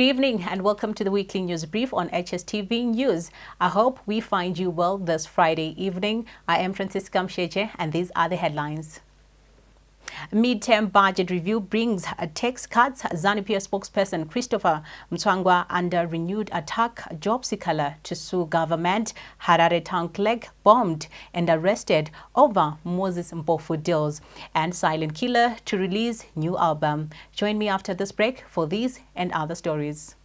Good evening and welcome to the weekly news brief on HSTV News. I hope we find you well this Friday evening. I am Francisca Msheche and these are the headlines. Midterm budget review brings tax cuts. Zanu PF spokesperson Christopher Mutsvangwa under renewed attack. Job Sikhala to sue government. Harare town clerk bombed and arrested over Moses Mpofu deals. And Silent Killer to release new album. Join me after this break for these and other stories.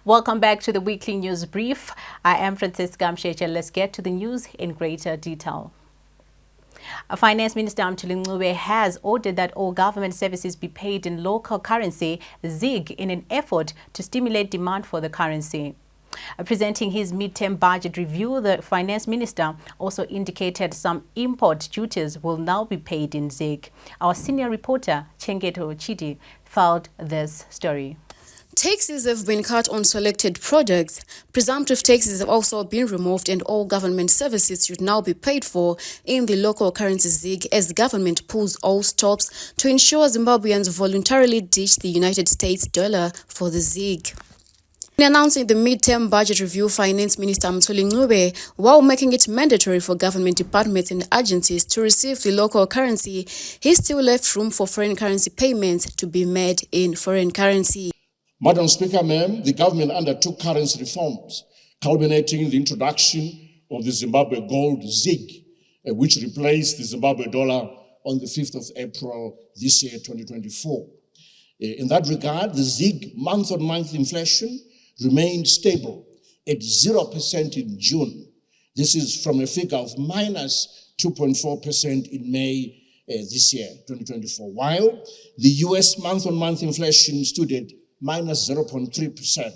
Welcome back to the weekly news brief. I am Francisca Msheche. Let's get to the news in greater detail. Finance Minister Mnangagwa has ordered that all government services be paid in local currency, ZiG, in an effort to stimulate demand for the currency. Presenting his midterm budget review, the Finance Minister also indicated some import duties will now be paid in ZiG. Our senior reporter, Chengeto Chidi, filed this story. Taxes have been cut on selected products. Presumptive taxes have also been removed and all government services should now be paid for in the local currency ZiG as the government pulls all stops to ensure Zimbabweans voluntarily ditch the United States dollar for the ZiG. In announcing the midterm budget review, Finance Minister Mnangagwa, while making it mandatory for government departments and agencies to receive the local currency, he still left room for foreign currency payments to be made in foreign currency. Madam Speaker, ma'am, the government undertook currency reforms, culminating in the introduction of the Zimbabwe gold ZiG, which replaced the Zimbabwe dollar on the 5th of April this year, 2024. In that regard, the ZiG month-on-month inflation remained stable at 0% in June. This is from a figure of minus 2.4% in May this year, 2024, while the US month-on-month inflation stood at minus 0.3%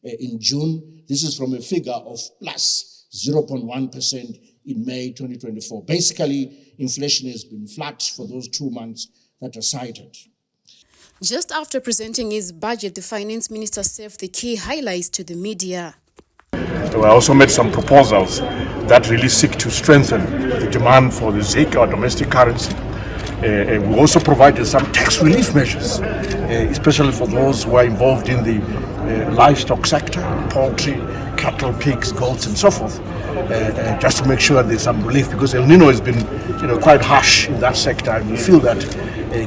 in June. This is from a figure of plus 0.1% in May 2024. Basically, inflation has been flat for those 2 months that are cited. Just after presenting his budget, the Finance Minister served the key highlights to the media. We also made some proposals that really seek to strengthen the demand for the ZiG, our domestic currency. We also provided some tax relief measures, especially for those who are involved in the livestock sector, poultry, cattle, pigs, goats, and so forth, just to make sure there's some relief, because El Nino has been quite harsh in that sector, and we feel that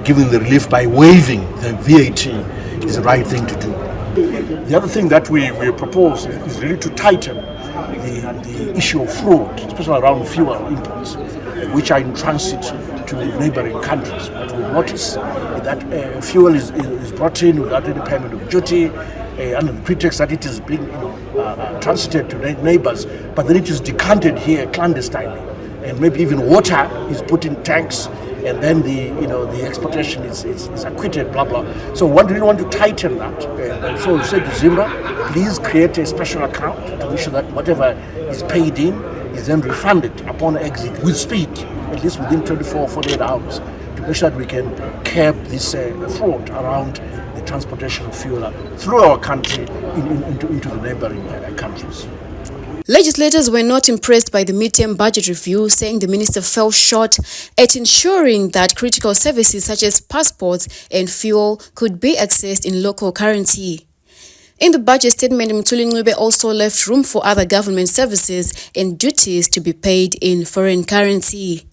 giving the relief by waiving the VAT is the right thing to do. The other thing that we propose is really to tighten the issue of fraud, especially around fuel imports, which are in transit to neighboring countries. What we notice is that fuel is brought in without any payment of duty, under the pretext that it is being transited to neighbors, but then it is decanted here clandestinely, and maybe even water is put in tanks, and then the exportation is acquitted, blah blah. So we really want to tighten that. So we said to Zimbabwe, please create a special account to make sure that whatever is paid in is then refunded upon exit with speed, at least within 24 or 48 hours, to make sure that we can curb this fraud around the transportation of fuel through our country into the neighboring countries. Legislators were not impressed by the midterm budget review, saying the minister fell short at ensuring that critical services such as passports and fuel could be accessed in local currency. In the budget statement, Mnangagwa also left room for other government services and duties to be paid in foreign currency.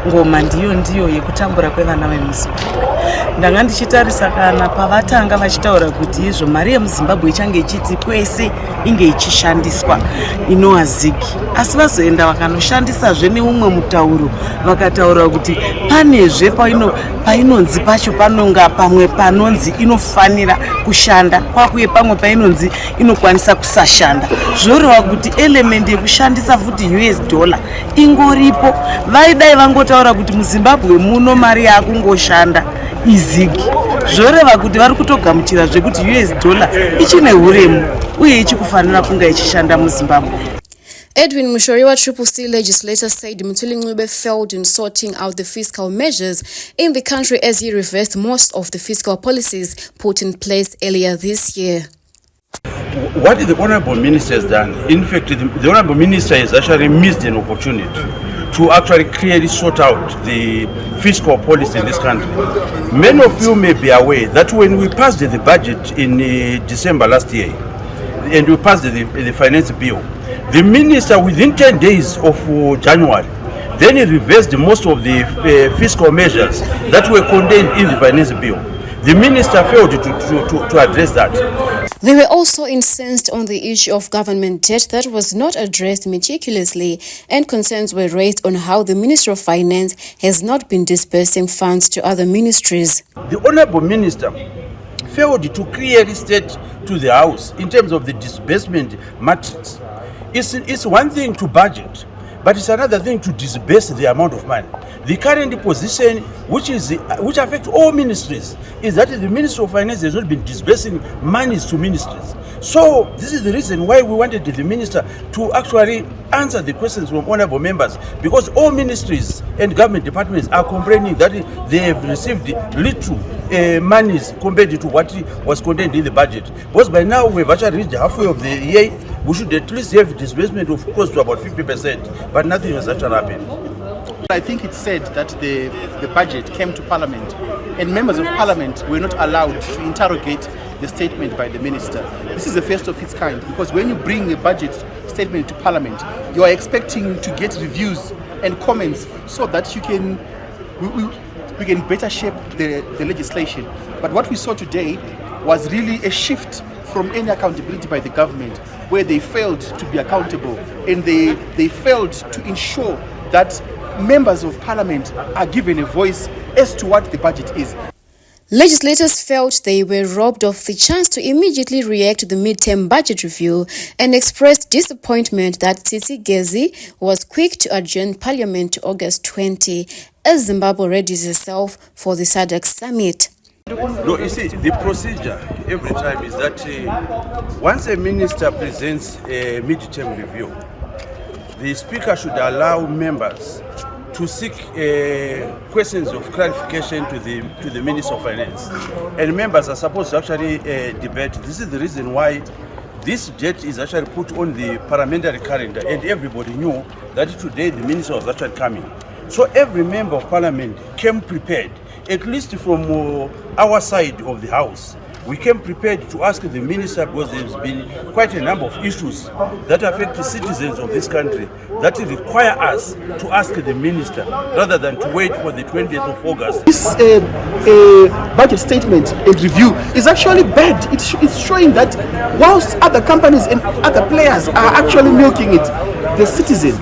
Ngoma ndiyo yekutambura kwevana vemuZimbabwe. ndanga ndichitarisa kana pavatanga vachitaura kuti izvo mari yemuzimbabwe ichange ichiti kwese inge ichishandiswa inova zigi, asi vazoenda vakanoshandisazve neumwe mutauro vakataura kuti panezve painonzi pacho panonga pamwe panonzi inofanira kushanda kwakuye pamwe painonzi inokwanisa kusashanda, zvoreva kuti element yekushandisa futi US dollar ingoripo. Vaidai vangotaura kuti muzimbabwe muno mari yakungoshanda izigi, zvoreva kuti vari kutogamuchira zvekuti US dollar ichine huremu uye ichikufanira kunga ichishanda muzimbabwe. Edwin Mushoriwa, Triple C legislator, said Mnangagwa failed in sorting out the fiscal measures in the country as he reversed most of the fiscal policies put in place earlier this year. What the Honourable Minister has done, in fact, the Honourable Minister has actually missed an opportunity to actually clearly sort out the fiscal policy in this country. Many of you may be aware that when we passed the budget in December last year, and we passed the finance bill, the Minister within 10 days of January, then he reversed most of the fiscal measures that were contained in the finance bill. The Minister failed to address that. They were also incensed on the issue of government debt that was not addressed meticulously, and concerns were raised on how the Minister of Finance has not been disbursing funds to other ministries. The Honourable Minister failed to clearly state to the House in terms of the disbursement matrix. It's one thing to budget, but it's another thing to disburse the amount of money. The current position, which affects all ministries, is that the Ministry of Finance has not been disbursing monies to ministries. So this is the reason why we wanted the Minister to actually answer the questions from honourable members, because all ministries and government departments are complaining that they have received little monies compared to what was contained in the budget. Because by now we've actually reached halfway of the year, we should at least have disbursement of close to about 50%, but nothing has actually happened. I think it's said that the budget came to Parliament and members of Parliament were not allowed to interrogate the statement by the Minister. This is the first of its kind, because when you bring a budget statement to Parliament, you are expecting to get reviews and comments so that we can better shape the legislation. But what we saw today was really a shift from any accountability by the government, where they failed to be accountable and they failed to ensure that members of Parliament are given a voice as to what the budget is. Legislators felt they were robbed of the chance to immediately react to the midterm budget review and expressed disappointment that CCC was quick to adjourn Parliament to August 20 as Zimbabwe readies itself for the SADEC summit. No, you see, the procedure every time is that once a minister presents a midterm review, the Speaker should allow members to seek questions of clarification to the Minister of Finance. And members are supposed to actually debate. This is the reason why this date is actually put on the parliamentary calendar, and everybody knew that today the Minister was actually coming. So every member of Parliament came prepared, at least from our side of the House. We came prepared to ask the Minister, because there's been quite a number of issues that affect the citizens of this country that require us to ask the Minister rather than to wait for the 20th of August. This budget statement and review is actually bad. It's showing that whilst other companies and other players are actually milking it, the citizen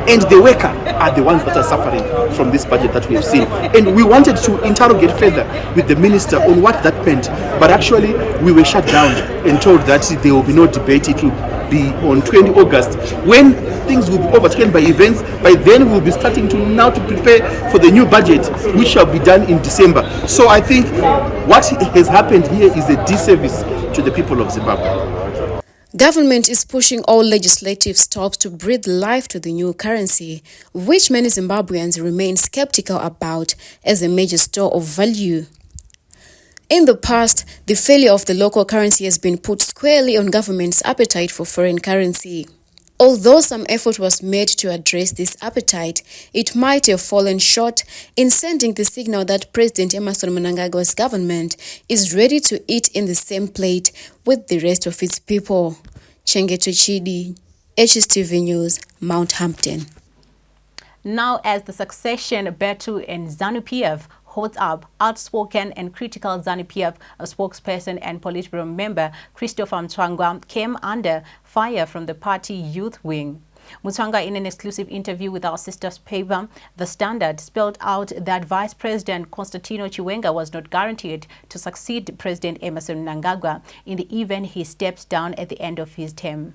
and the worker are the ones that are suffering from this budget that we have seen. And we wanted to interrogate further with the Minister on what that meant, but actually we were shut down and told that there will be no debate. It will be on 20 August when things will be overtaken by events. By then we will be starting to prepare for the new budget, which shall be done in December. So I think what has happened here is a disservice to the people of Zimbabwe. Government is pushing all legislative stops to breathe life to the new currency, which many Zimbabweans remain skeptical about as a major store of value. In the past, the failure of the local currency has been put squarely on government's appetite for foreign currency. Although some effort was made to address this appetite, it might have fallen short in sending the signal that President Emmerson Mnangagwa's government is ready to eat in the same plate with the rest of its people. Chengeto Chidi, HSTV News, Mount Hampton. Now, as the succession battle in Zanu PF holds up outspoken and critical Zanu PF spokesperson and Politburo member Christopher Mutsvangwa came under fire from the party youth wing. Mutsvangwa, in an exclusive interview with our sister's paper, The Standard, spelled out that Vice President Constantino Chiwenga was not guaranteed to succeed President Emmerson Mnangagwa in the event he steps down at the end of his term.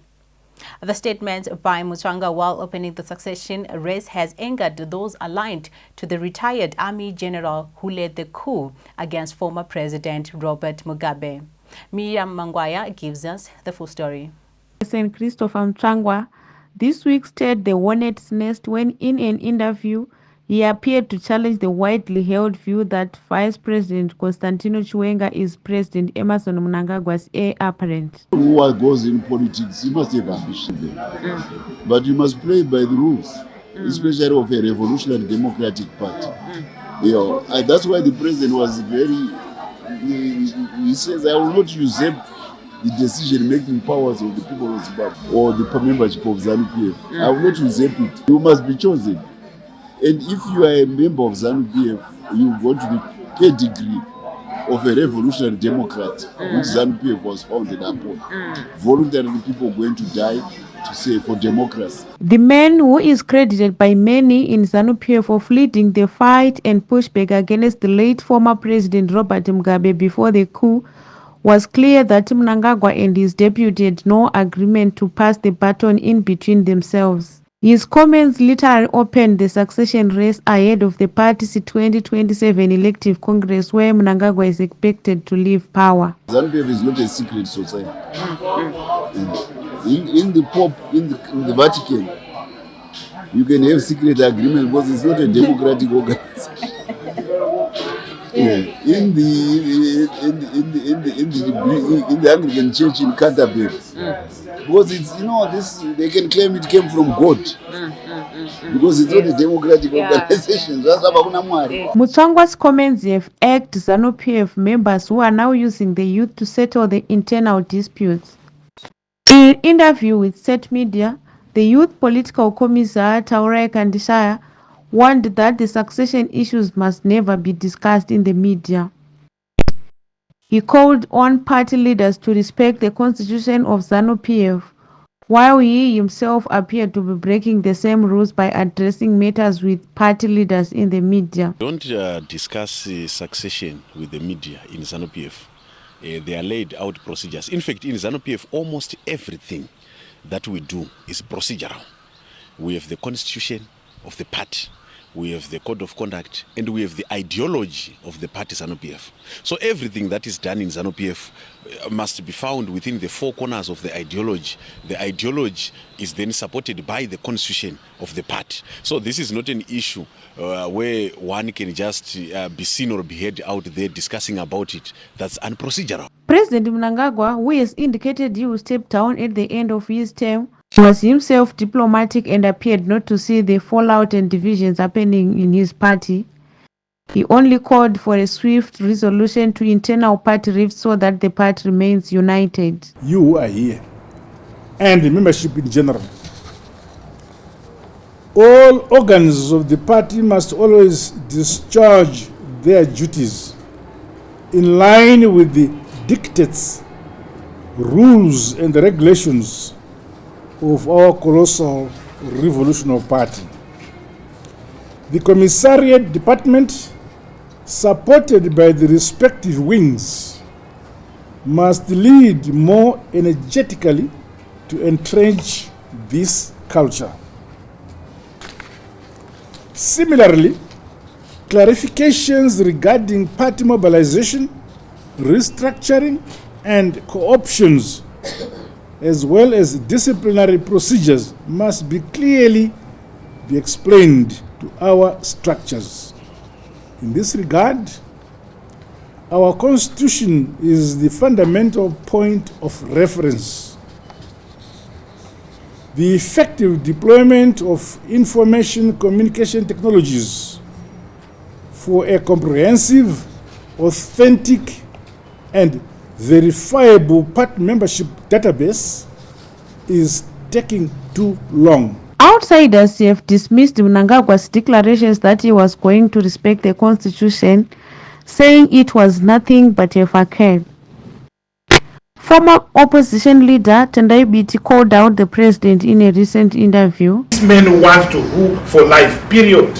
The statement by Mutsvangwa while opening the succession race has angered those aligned to the retired army general who led the coup against former President Robert Mugabe. Miriam Mangwaya gives us the full story. President Christopher Mutsvangwa this week stirred the hornet's nest when, in an interview, he appeared to challenge the widely held view that Vice President Constantino Chiwenga is President Emmerson Mnangagwa's heir apparent. Who goes in politics, you must have ambition there. But you must play by the rules, especially of a revolutionary democratic party. That's why the president was very, he says, I will not usurp the decision-making powers of the people of Zimbabwe or the membership of Zanu PF. I will not usurp it. You must be chosen. And if you are a member of Zanu PF, you go to the pedigree of a revolutionary democrat, which Zanu PF was founded upon. Voluntarily, people are going to die to say for democracy. The man who is credited by many in Zanu PF of leading the fight and pushback against the late former President Robert Mugabe before the coup was clear that Mnangagwa and his deputy had no agreement to pass the baton in between themselves. His comments literally opened the succession race ahead of the party's 2027 elective congress where Mnangagwa is expected to leave power. Zanu PF is not a secret society. In the Pope, in the Vatican, you can have secret agreement because it's not a democratic organization. In the Anglican Church in Canterbury, because it's this they can claim it came from God, because it's not a democratic organization. Mutsvangwa's comments have irked Zanu PF members who are now using the youth to settle the internal disputes. In an interview with Set Media, the youth political commissar Taurai Kandishaya warned that the succession issues must never be discussed in the media. He called on party leaders to respect the constitution of Zanu PF, while he himself appeared to be breaking the same rules by addressing matters with party leaders in the media. Don't discuss succession with the media in Zanu PF. They are laid out procedures. In fact, in Zanu PF, almost everything that we do is procedural. We have the constitution of the party, we have the code of conduct, and we have the ideology of the party Zanu PF. So everything that is done in Zanu PF must be found within the four corners of the ideology. The ideology is then supported by the constitution of the party. So this is not an issue where one can just be seen or be heard out there discussing about it. That's unprocedural. President Mnangagwa, who has indicated he will step down at the end of his term, was himself diplomatic and appeared not to see the fallout and divisions happening in his party. He only called for a swift resolution to internal party rifts so that the party remains united. You who are here, and the membership in general, all organs of the party must always discharge their duties in line with the dictates, rules, and regulations of our colossal revolutionary party. The commissariat department, supported by the respective wings, must lead more energetically to entrench this culture. Similarly, clarifications regarding party mobilization, restructuring, and co-options, as well as disciplinary procedures, must be clearly explained to our structures. In this regard, our constitution is the fundamental point of reference. The effective deployment of information communication technologies for a comprehensive, authentic, and verifiable party membership database is taking too long. Outsiders have dismissed Mnangagwa's declarations that he was going to respect the constitution, saying it was nothing but a facade. Former opposition leader Tendai Biti called out the president in a recent interview. These men want to rule for life, period.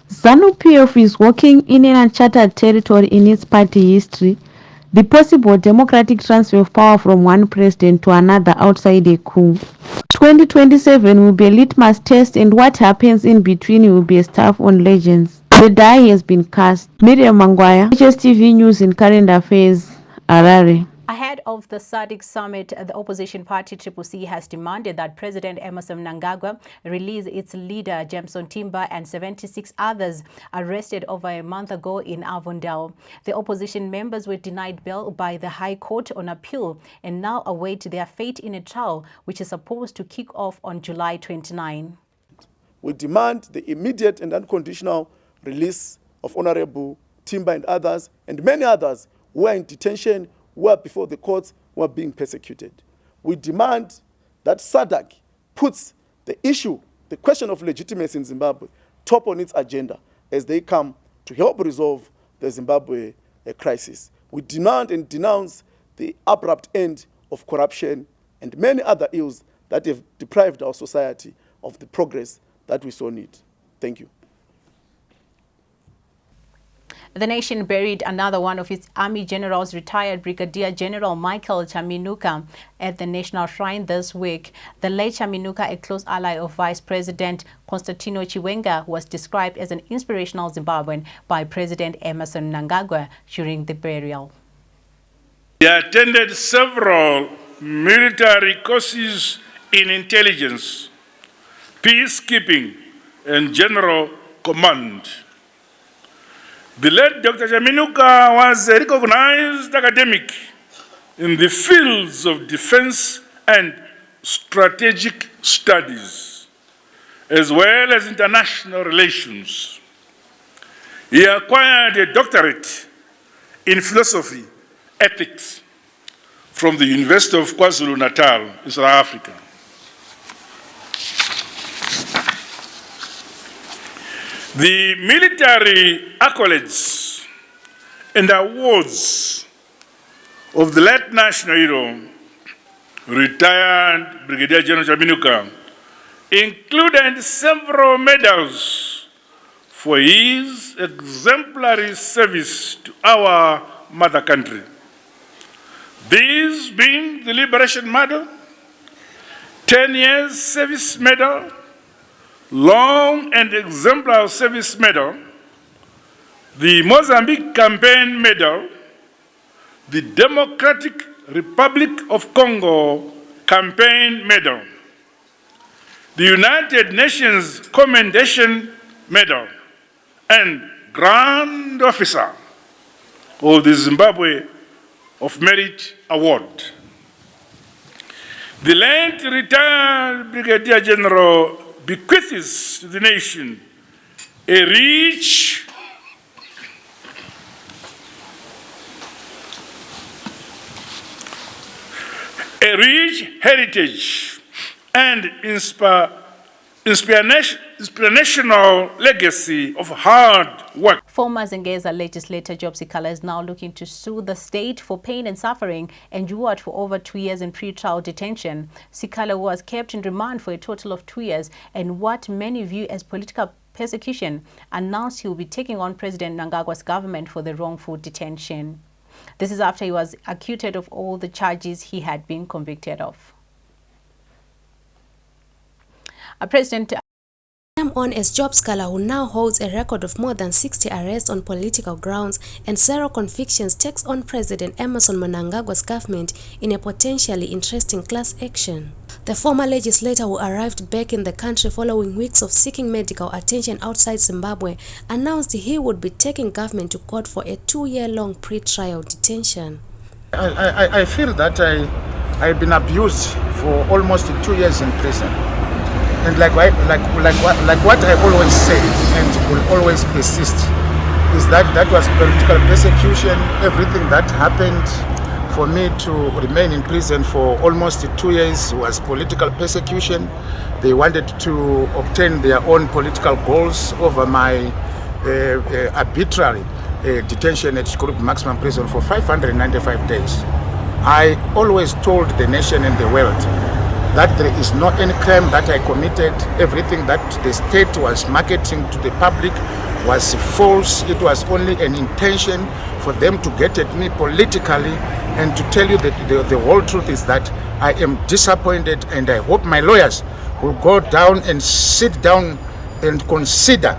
Zanu PF is working in an uncharted territory in its party history, the possible democratic transfer of power from one president to another outside a coup. 2027 will be a litmus test, and what happens in between will be a staff on legends. The die has been cast. Mnangagwa, HSTV News in Current Affairs, Harare. Ahead of the SADEC summit, the opposition party CCC has demanded that President Mnangagwa release its leader James Timba and 76 others arrested over a month ago in Avondale. The opposition members were denied bail by the High Court on appeal and now await their fate in a trial which is supposed to kick off on July 29. We demand the immediate and unconditional release of Honorable Timba and others, and many others who are in detention, who are before the courts, who are being persecuted. We demand that SADEC puts the issue, the question of legitimacy in Zimbabwe, top on its agenda as they come to help resolve the Zimbabwe crisis. We demand and denounce the abrupt end of corruption and many other ills that have deprived our society of the progress that we so need. Thank you. The nation buried another one of its army generals, retired Brigadier General Michael Chaminuka, at the National Shrine this week. The late Chaminuka, a close ally of Vice President Constantino Chiwenga, was described as an inspirational Zimbabwean by President Emmerson Mnangagwa during the burial. He attended several military courses in intelligence, peacekeeping, and general command. The late Dr. Chaminuka was a recognized academic in the fields of defense and strategic studies, as well as international relations. He acquired a doctorate in philosophy, ethics, from the University of KwaZulu-Natal in South Africa. The military accolades and awards of the late national hero, retired Brigadier General Chaminuka, included several medals for his exemplary service to our mother country. These being the Liberation Medal, 10 years service medal, Long and Exemplar Service Medal, the Mozambique Campaign Medal, the Democratic Republic of Congo Campaign Medal, the United Nations Commendation Medal, and Grand Officer of the Zimbabwe of Merit Award. The late retired Brigadier General bequeaths to the nation a rich heritage and inspirational legacy of hard work. Former Zengeza legislator Sikhala is now looking to sue the state for pain and suffering endured for over 2 years in pre-trial detention. Sikhala was kept in remand for a total of 2 years, and what many view as political persecution, announced he will be taking on President Mnangagwa's government for the wrongful detention. This is after he was acquitted of all the charges he had been convicted of. President on as Sikhala, who now holds a record of more than 60 arrests on political grounds and 0 convictions, takes on President Emmerson Mnangagwa's government in a potentially interesting class action. The former legislator, who arrived back in the country following weeks of seeking medical attention outside Zimbabwe, announced he would be taking government to court for a 2-year-long pre-trial detention. I feel that I've been abused for almost 2 years in prison. And like what I always said and will always persist is that was political persecution. Everything that happened for me to remain in prison for almost 2 years was political persecution. They wanted to obtain their own political goals over my arbitrary detention at Chivhayo maximum prison for 595 days. I always told the nation and the world that there is not any crime that I committed. Everything that the state was marketing to the public was false. It was only an intention for them to get at me politically. And to tell you that the whole truth is that I am disappointed, and I hope my lawyers will go down and sit down and consider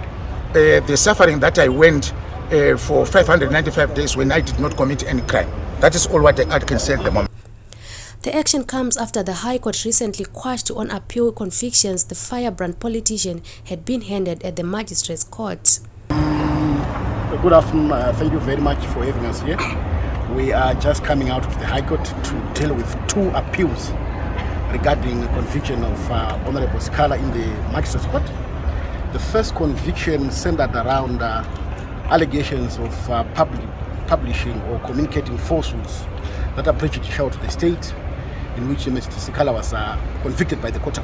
the suffering that I went for 595 days when I did not commit any crime. That is all what I can say at the moment. The action comes after the High Court recently quashed on appeal convictions the firebrand politician had been handed at the Magistrates Court. Good afternoon. Thank you very much for having us here. We are just coming out of the High Court to deal with 2 appeals regarding the conviction of Honorable Sikhala in the Magistrates Court. The first conviction centered around allegations of publishing or communicating falsehoods that are prejudicial to the state, in which Mr. Sikhala was convicted by the court.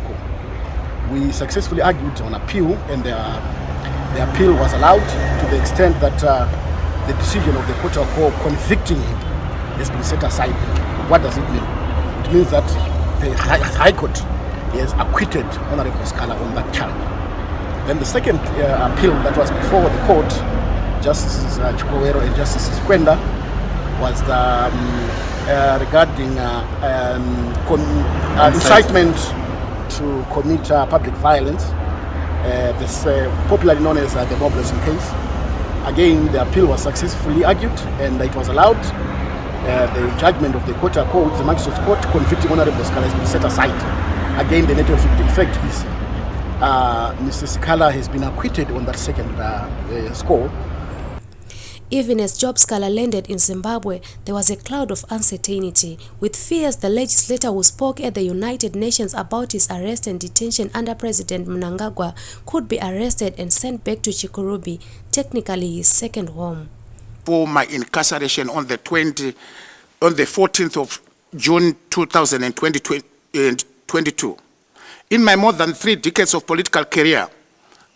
We successfully argued on appeal, and the appeal was allowed to the extent that the decision of the court convicting him has been set aside. What does it mean? It means that the High Court has acquitted Honorable Sikhala on that charge. Then the second appeal that was before the court, Justices Chivhayo and Justices Kwenda, was regarding incitement to commit public violence. This popularly known as the mob blessing case. Again, the appeal was successfully argued, and it was allowed. The judgment of the court, the Magistrates Court, convicting Honorable Sikhala has been set aside. Again, the net effect is Mr. Sikhala has been acquitted on that second score. Even as Job Sikhala landed in Zimbabwe, there was a cloud of uncertainty, with fears the legislator who spoke at the United Nations about his arrest and detention under President Mnangagwa could be arrested and sent back to Chikurubi, technically his second home. For my incarceration on the 14th of June 2022. In my more than 3 decades of political career,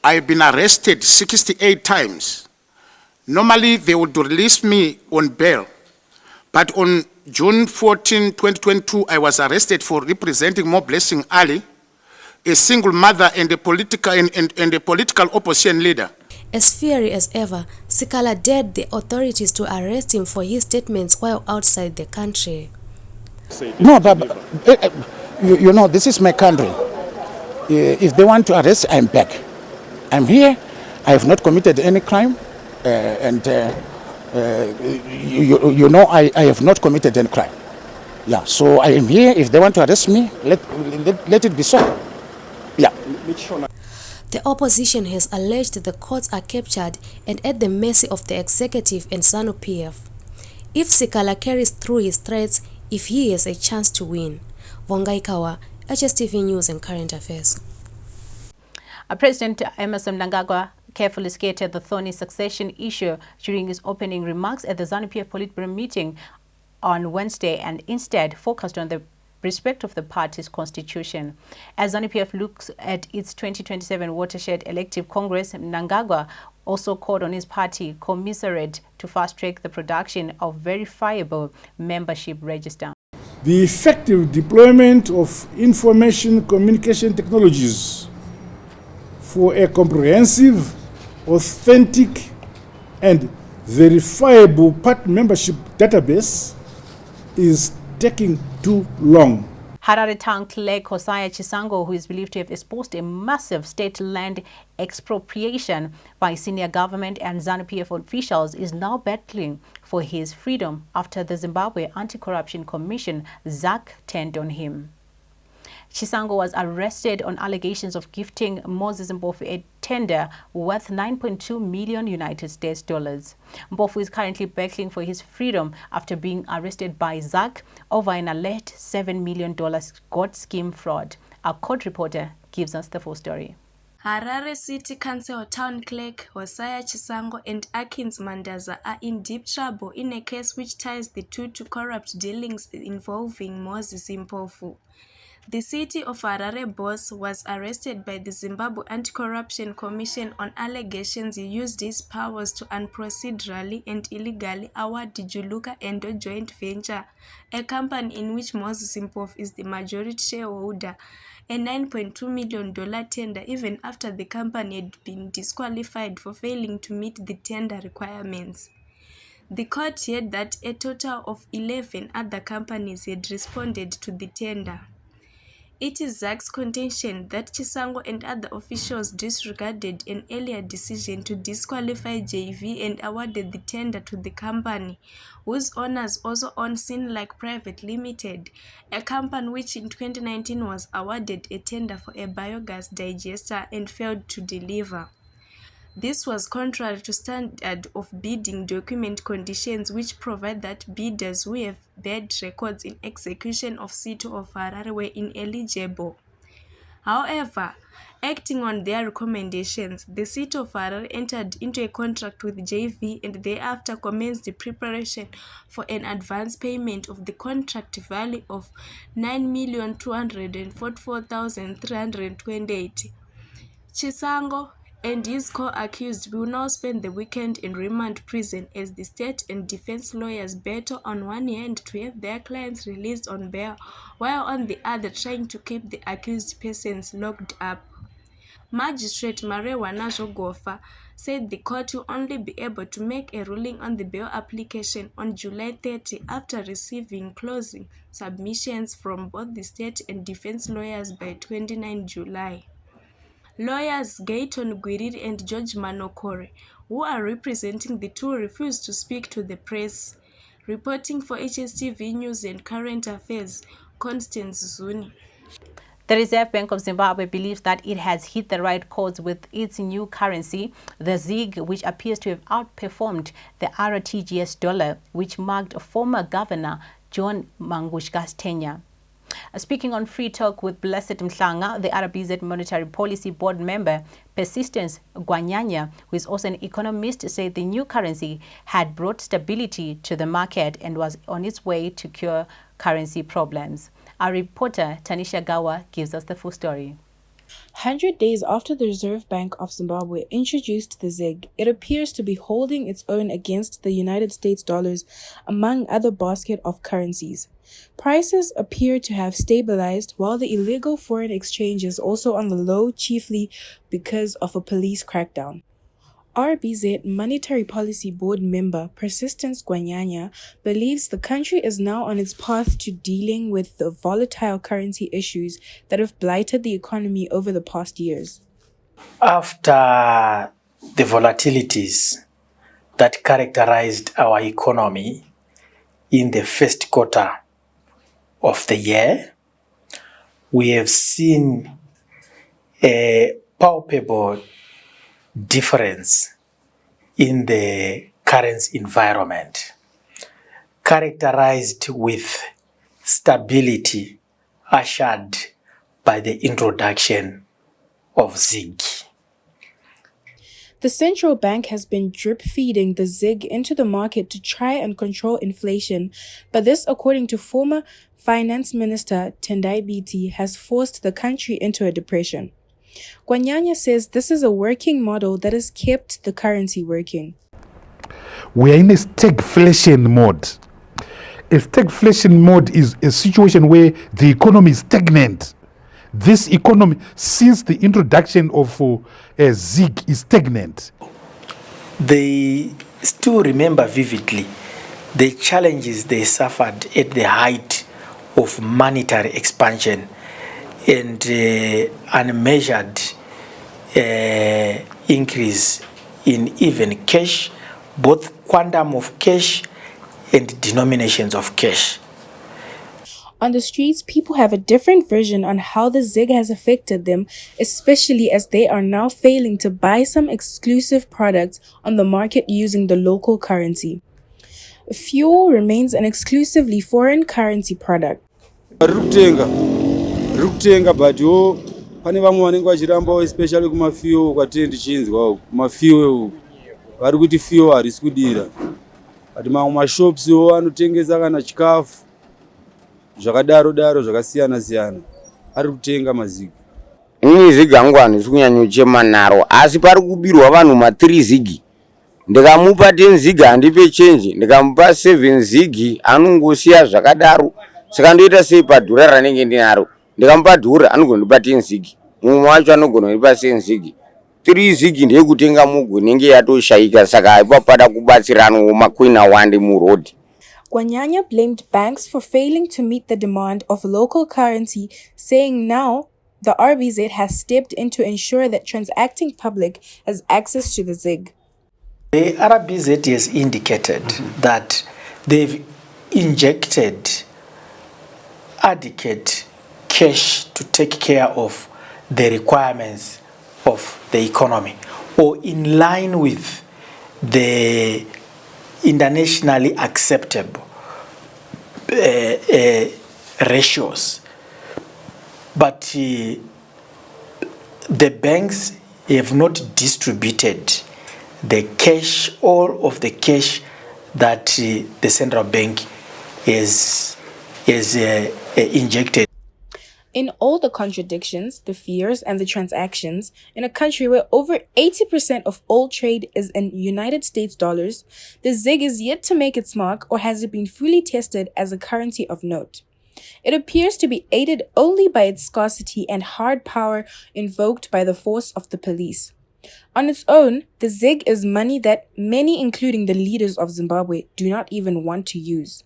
I have been arrested 68 times. Normally, they would release me on bail, but on June 14, 2022, I was arrested for representing Mo Blessing Ali, a single mother and a political opposition leader. As fiery as ever, Sikhala dared the authorities to arrest him for his statements while outside the country. No, but you know, this is my country. If they want to arrest, I'm back. I'm here. I have not committed any crime. You know, I have not committed any crime. Yeah, so I am here. If they want to arrest me, let it be so. Yeah. The opposition has alleged the courts are captured and at the mercy of the executive and Zanu PF. If Sikhala carries through his threats, if he has a chance to win. Vongaikawa, HSTV News and Current Affairs. President Emmerson Mnangagwa carefully skated the thorny succession issue during his opening remarks at the Zanu PF Politburo meeting on Wednesday, and instead focused on the respect of the party's constitution. As Zanu PF looks at its 2027 watershed elective congress, Mnangagwa also called on his party commissariat to fast-track the production of verifiable membership register. The effective deployment of information communication technologies for a comprehensive, authentic and verifiable party membership database is taking too long. Harare Town Clerk Hosea Chisango, who is believed to have exposed a massive state land expropriation by senior government and Zanu PF officials, is now battling for his freedom after the Zimbabwe Anti-Corruption Commission, ZAC, turned on him. Chisango was arrested on allegations of gifting Moses Mpofu a tender worth $9.2 million United States dollars. Mpofu is currently battling for his freedom after being arrested by ZAC over an alleged $7 million God scheme fraud. Our court reporter gives us the full story. Harare City Council Town Clerk Hosea Chisango and Akins Mandaza are in deep trouble in a case which ties the two to corrupt dealings involving Moses Mpofu. The city of Harare boss was arrested by the Zimbabwe Anti-Corruption Commission on allegations he used his powers to unprocedurally and illegally award Juluka Endo joint venture, a company in which Moses Mpofu is the majority shareholder, a $9.2 million tender even after the company had been disqualified for failing to meet the tender requirements. The court said that a total of 11 other companies had responded to the tender. It is ZAC's contention that Chisango and other officials disregarded an earlier decision to disqualify JV and awarded the tender to the company, whose owners also own Sinlike Private Limited, a company which in 2019 was awarded a tender for a biogas digester and failed to deliver. This was contrary to standard of bidding document conditions which provide that bidders who have bad records in execution of City of Harare were ineligible. However, acting on their recommendations, the City of Harare entered into a contract with JV and thereafter commenced the preparation for an advance payment of the contract value of 9,244,328. Chisango and his co-accused will now spend the weekend in remand prison as the state and defense lawyers battle on one hand to have their clients released on bail, while on the other trying to keep the accused persons locked up. Magistrate Marewa Najogofa said the court will only be able to make a ruling on the bail application on July 30 after receiving closing submissions from both the state and defense lawyers by 29 July. Lawyers Gayton Gwiriri and George Manokore, who are representing the two, refused to speak to the press. Reporting for HSTV News and Current Affairs, Constance Zuni. The Reserve Bank of Zimbabwe believes that it has hit the right chords with its new currency, the ZiG, which appears to have outperformed the RTGS dollar, which marked former Governor John Mnangagwa's tenure. Speaking on Free Talk with Blessed Mhlanga, the RBZ Monetary Policy Board member, Persistence Gwanyanya, who is also an economist, said the new currency had brought stability to the market and was on its way to cure currency problems. Our reporter, Tanisha Gawa, gives us the full story. 100 days after the Reserve Bank of Zimbabwe introduced the ZiG, it appears to be holding its own against the United States dollars, among other basket of currencies. Prices appear to have stabilized, while the illegal foreign exchange is also on the low, chiefly because of a police crackdown. RBZ Monetary Policy Board member Persistence Gwanyanya believes the country is now on its path to dealing with the volatile currency issues that have blighted the economy over the past years. After the volatilities that characterized our economy in the first quarter of the year, we have seen a palpable difference in the current environment, characterized with stability ushered by the introduction of ZiG. The central bank has been drip-feeding the ZiG into the market to try and control inflation, but this, according to former Finance Minister Tendai Biti, has forced the country into a depression. Gwanyanya says this is a working model that has kept the currency working. We are in a stagflation mode. A stagflation mode is a situation where the economy is stagnant. This economy, since the introduction of ZiG, is stagnant. They still remember vividly the challenges they suffered at the height of monetary expansion and unmeasured increase in even cash, both quantum of cash and denominations of cash. On the streets, people have a different version on how the ZiG has affected them, especially as they are now failing to buy some exclusive products on the market using the local currency. Fuel remains an exclusively foreign currency product. Rikutenga but pane vamwe vanenge vachirambawo especially kumafiyo kwatiri tichinzwa kumafiyo vari kuti fiyo harisi kudira ati mamwe mashopsiwo anotengesa kana chikafu zvakadaro daro zvakasiyana siyana ari kutenga mazigi. Ini zigi hangu handisi kunyanya kuchema naro, asi pari kubirwa vanhu ma3 zigi. Ndikamupa 10 zigi handipe change, ndikamupa 7 zigi anongosiya zvakadaro. Saka ndoita sei padhura ranenge ndinaro. Ndikamupa dhura anogondipa 10 zigi. Mumwe wacho anogona kundipa 10 zigi. 3 zigi ndeyekutenga mugu inenge yatoshaika, saka ipapo pada kubatsiranawo makwina wande muroad. Gwanyanya blamed banks for failing to meet the demand of local currency, saying now the RBZ has stepped in to ensure that transacting public has access to the ZIG. The RBZ has indicated that they've injected adequate cash to take care of the requirements of the economy, or in line with the internationally acceptable ratios. But the banks have not distributed the cash, all of the cash that the central bank is injected. In all the contradictions, the fears, and the transactions, in a country where over 80% of all trade is in United States dollars, the ZIG is yet to make its mark, or has it been fully tested as a currency of note. It appears to be aided only by its scarcity and hard power invoked by the force of the police. On its own, the ZIG is money that many, including the leaders of Zimbabwe, do not even want to use.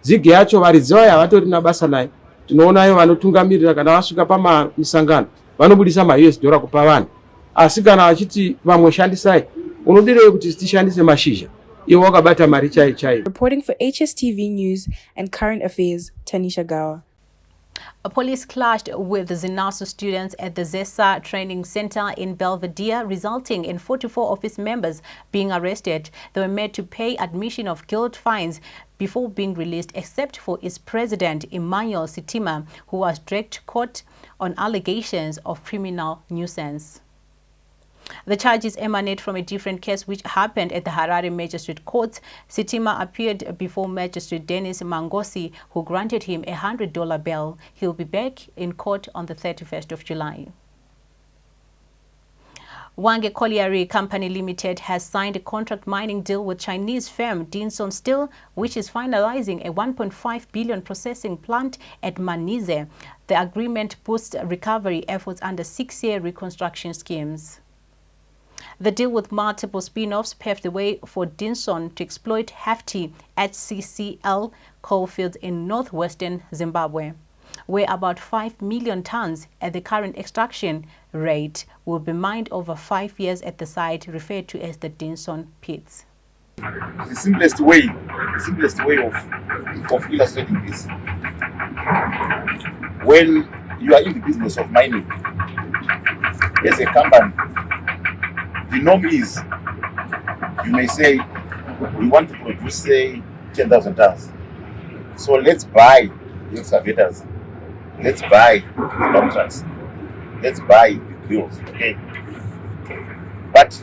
ZIG yacho varidziwa yavatorina basa nayo. Tinoonayo vanotungamirira kana vasvika pamisangano vanobudisa ma-US dollar kupa vanhu. Asi kana vachiti vamwe shandisai, unodirei kuti tishandise mashizha. Iwo wakabata mari chaiyo. Reporting for HSTV News and Current Affairs, Tanisha Gawa. Police clashed with Zanaso students at the ZESA Training Center in Belvedere, resulting in 44 office members being arrested. They were made to pay admission of guilt fines before being released, except for its president, Emmanuel Sitima, who was dragged to court on allegations of criminal nuisance. The charges emanate from a different case which happened at the Harare Magistrate Court. Sitima appeared before Magistrate Dennis Mangosi, who granted him a $100 bail. He'll be back in court on the 31st of July. Wange Colliery Company Limited has signed a contract mining deal with Chinese firm Dinson Steel, which is finalizing a 1.5 billion processing plant at Manize. The agreement boosts recovery efforts under 6-year reconstruction schemes. The deal with multiple spin-offs paved the way for Dinson to exploit hefty HCCL coalfields in northwestern Zimbabwe, where about 5 million tons at the current extraction rate will be mined over 5 years at the site referred to as the Dinson pits. The simplest way of illustrating this, when you are in the business of mining as a company, the norm is, you may say, we want to produce, say, 10,000 tons. So let's buy the excavators, let's buy the dump trucks, let's buy the drills, okay? But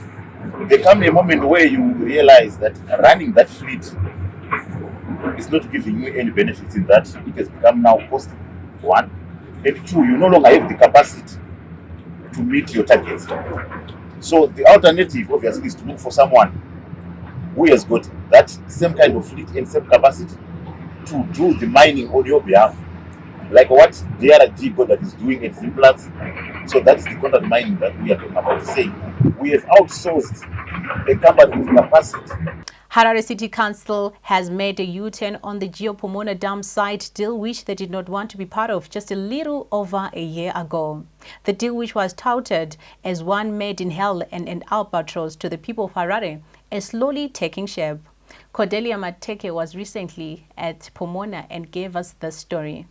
there comes a moment where you realize that running that fleet is not giving you any benefits in that it has become now costly, one. And two, you no longer have the capacity to meet your targets. So the alternative, obviously, is to look for someone who has got that same kind of fleet and same capacity to do the mining on your behalf, like what DRG got that is doing at Zimplats. So that is the contract mining that we are talking about. Saying we have outsourced a company with capacity. Harare City Council has made a U-turn on the Pomona dumpsite deal, which they did not want to be part of just a little over a year ago. The deal, which was touted as one made in hell and an albatross to the people of Harare, is slowly taking shape. Cordelia Mateke was recently at Pomona and gave us the story.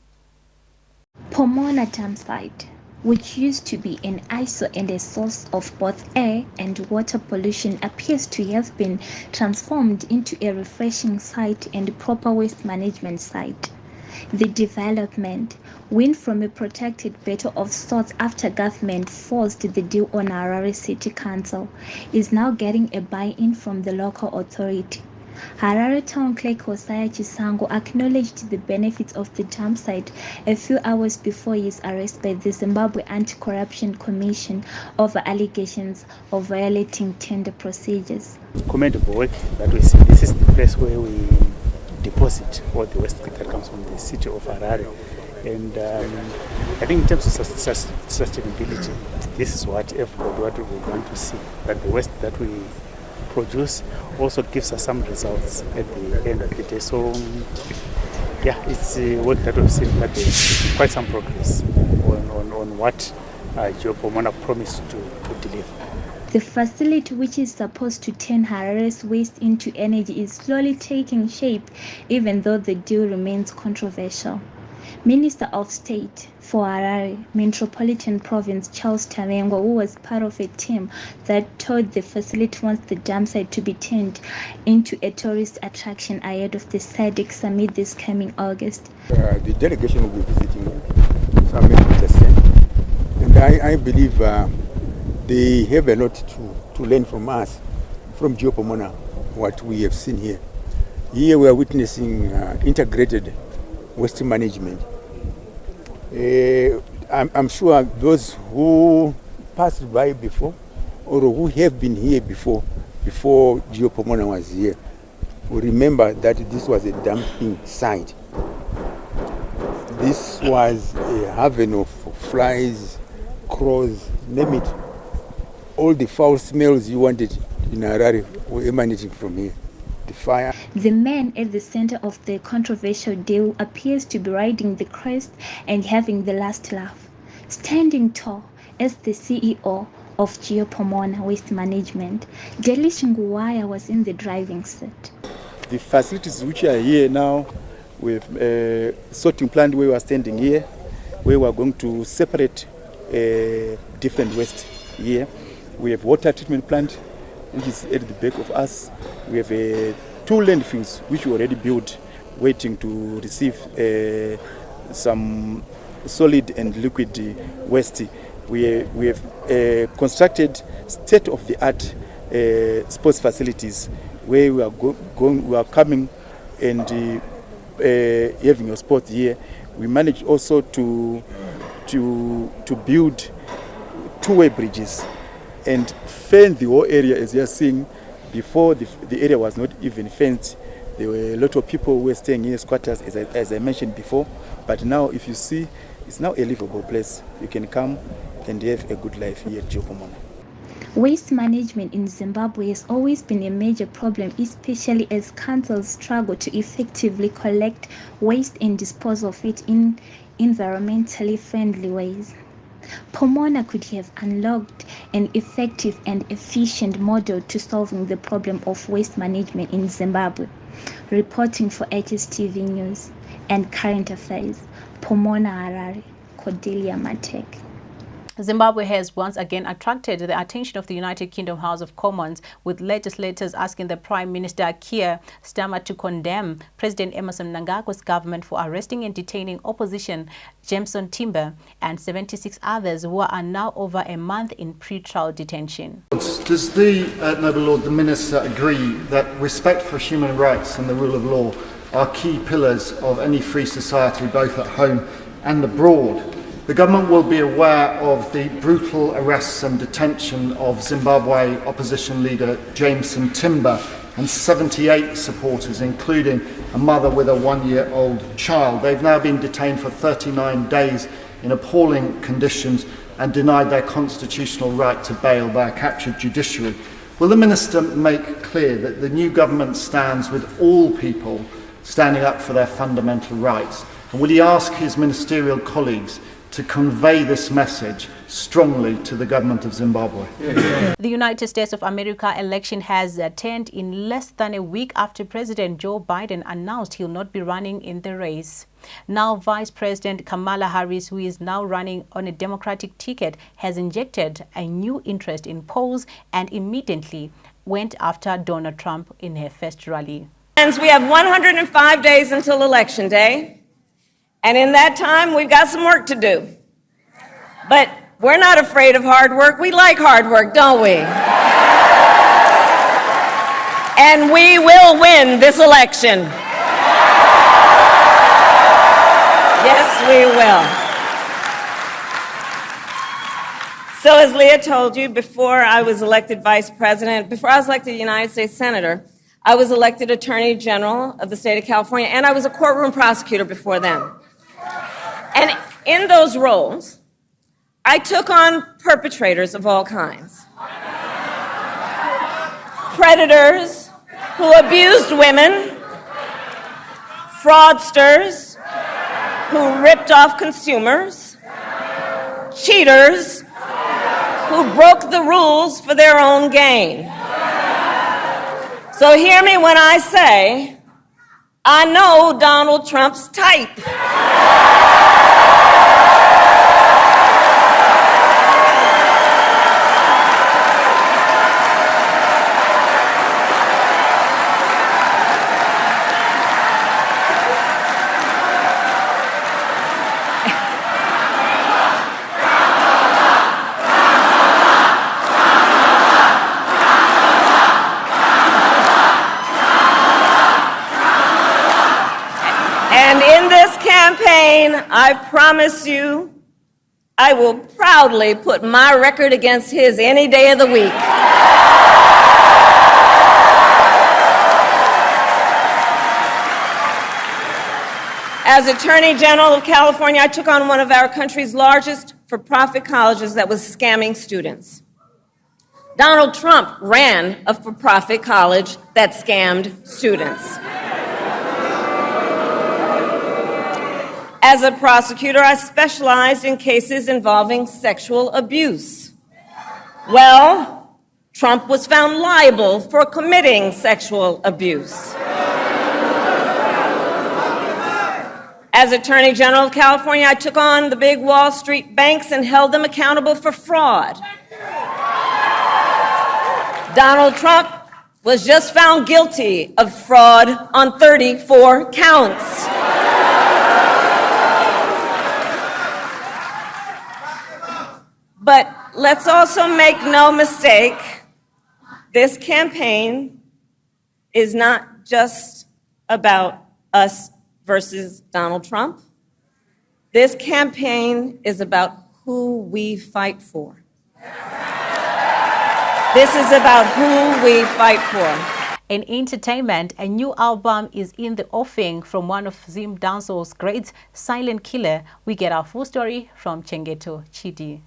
Pomona dumpsite, which used to be an eyesore and a source of both air and water pollution, appears to have been transformed into a refreshing site and proper waste management site. The development, win from a protected battle of sorts after government forced the deal on Harare City Council, is now getting a buy-in from the local authority. Harare Town Clerk Hosea Chisango acknowledged the benefits of the dumpsite a few hours before his arrest by the Zimbabwe Anti-Corruption Commission over allegations of violating tender procedures. Commendable work that we see. This is the place where we deposit all the waste that comes from the city of Harare. And I think in terms of sustainability, this is what everybody would want to see, that the waste that we produce also gives us some results at the end of the day. So yeah, it's work that we've seen that there's quite some progress on what Pomona promised to deliver. The facility, which is supposed to turn Harare's waste into energy, is slowly taking shape, even though the deal remains controversial. Minister of State for Harare Metropolitan Province Charles Tavengwa, who was part of a team that told the facility wants the dumpsite to be turned into a tourist attraction ahead of the SADEC summit this coming August. The delegation will be visiting some and I believe they have a lot to learn from us, from Pomona, what we have seen here. Here we are witnessing integrated waste management. I'm sure those who passed by before or who have been here before Pomona was here will remember that this was a dumping site. This was a haven of flies, crows, name it. All the foul smells you wanted in Harare were emanating from here. The fire. The man at the center of the controversial deal appears to be riding the crest and having the last laugh, standing tall as the CEO of Pomona Waste Management. Chivhayo was in the driving seat. The facilities which are here now, with a sorting plant where we are standing here, where we are going to separate different waste here. We have water treatment plant, which is at the back of us. We have 2 landfills which we already built, waiting to receive some solid and liquid waste. We have constructed state-of-the-art sports facilities where we are coming and having your sport here. We managed also to build 2-way bridges and fence the whole area. As you are seeing, before the area was not even fenced. There were a lot of people who were staying in squatters, as I mentioned before. But now, if you see, it's now a livable place. You can come and have a good life here at Pomona. Waste management in Zimbabwe has always been a major problem, especially as councils struggle to effectively collect waste and dispose of it in environmentally friendly ways. Pomona could have unlocked an effective and efficient model to solving the problem of waste management in Zimbabwe. Reporting for HSTV News and Current Affairs, Pomona, Harare, Cordelia Matek. Zimbabwe has once again attracted the attention of the United Kingdom House of Commons, with legislators asking the Prime Minister Keir Starmer to condemn President Emmerson Mnangagwa's government for arresting and detaining opposition Jameson Timber and 76 others who are now over a month in pre-trial detention. Does the Noble Lord, the Minister, agree that respect for human rights and the rule of law are key pillars of any free society, both at home and abroad? The government will be aware of the brutal arrests and detention of Zimbabwe opposition leader Jameson Timber and 78 supporters, including a mother with a 1-year-old child. They've now been detained for 39 days in appalling conditions and denied their constitutional right to bail by a captured judiciary. Will the Minister make clear that the new government stands with all people standing up for their fundamental rights? And will he ask his ministerial colleagues to convey this message strongly to the government of Zimbabwe? The United States of America election has turned in less than a week after President Joe Biden announced he'll not be running in the race. Now Vice President Kamala Harris, who is now running on a Democratic ticket, has injected a new interest in polls and immediately went after Donald Trump in her first rally. We have 105 days until Election Day. And in that time, we've got some work to do. But we're not afraid of hard work. We like hard work, don't we? And we will win this election. Yes, we will. So as Leah told you, before I was elected vice president, before I was elected United States Senator, I was elected Attorney General of the state of California, and I was a courtroom prosecutor before then. And in those roles, I took on perpetrators of all kinds. Predators who abused women, fraudsters who ripped off consumers, cheaters who broke the rules for their own gain. So hear me when I say, I know Donald Trump's type. And in this campaign, I promise you, I will proudly put my record against his any day of the week. As Attorney General of California, I took on one of our country's largest for-profit colleges that was scamming students. Donald Trump ran a for-profit college that scammed students. As a prosecutor, I specialized in cases involving sexual abuse. Well, Trump was found liable for committing sexual abuse. As Attorney General of California, I took on the big Wall Street banks and held them accountable for fraud. Donald Trump was just found guilty of fraud on 34 counts. But let's also make no mistake, this campaign is not just about us versus Donald Trump. This campaign is about who we fight for. This is about who we fight for. In entertainment, a new album is in the offing from one of Zimdanso's greats, Silent Killer. We get our full story from Chengeto Chidi.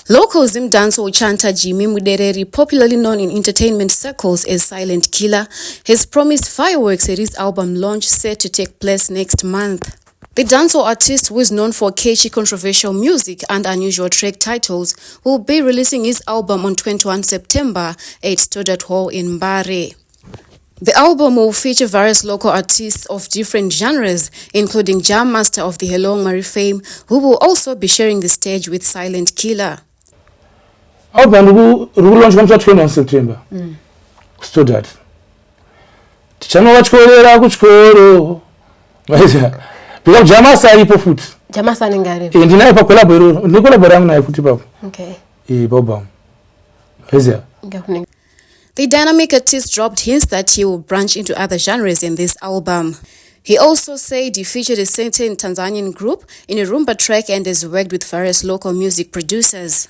Local Zimdanso chanter Jimmy Mudereri, popularly known in entertainment circles as Silent Killer, has promised fireworks at his album launch set to take place next month. The dancehall artist, who is known for catchy, controversial music and unusual track titles, will be releasing his album on 21 September at Stoddart Hall in Mbare. The album will feature various local artists of different genres, including Jam Master of the Hello Mary fame, who will also be sharing the stage with Silent Killer. Album will launch on 21 September. Stoddart. Tichano wachkorera kuchikoro. Because Chamisa ipo futi. Chamisa ningari. Ndinaye pa collaborate, ndi collaborate naye futi papo. Okay. Album. The dynamic artist dropped hints that he will branch into other genres in this album. He also said he featured a certain Tanzanian group in a rumba track and has worked with various local music producers.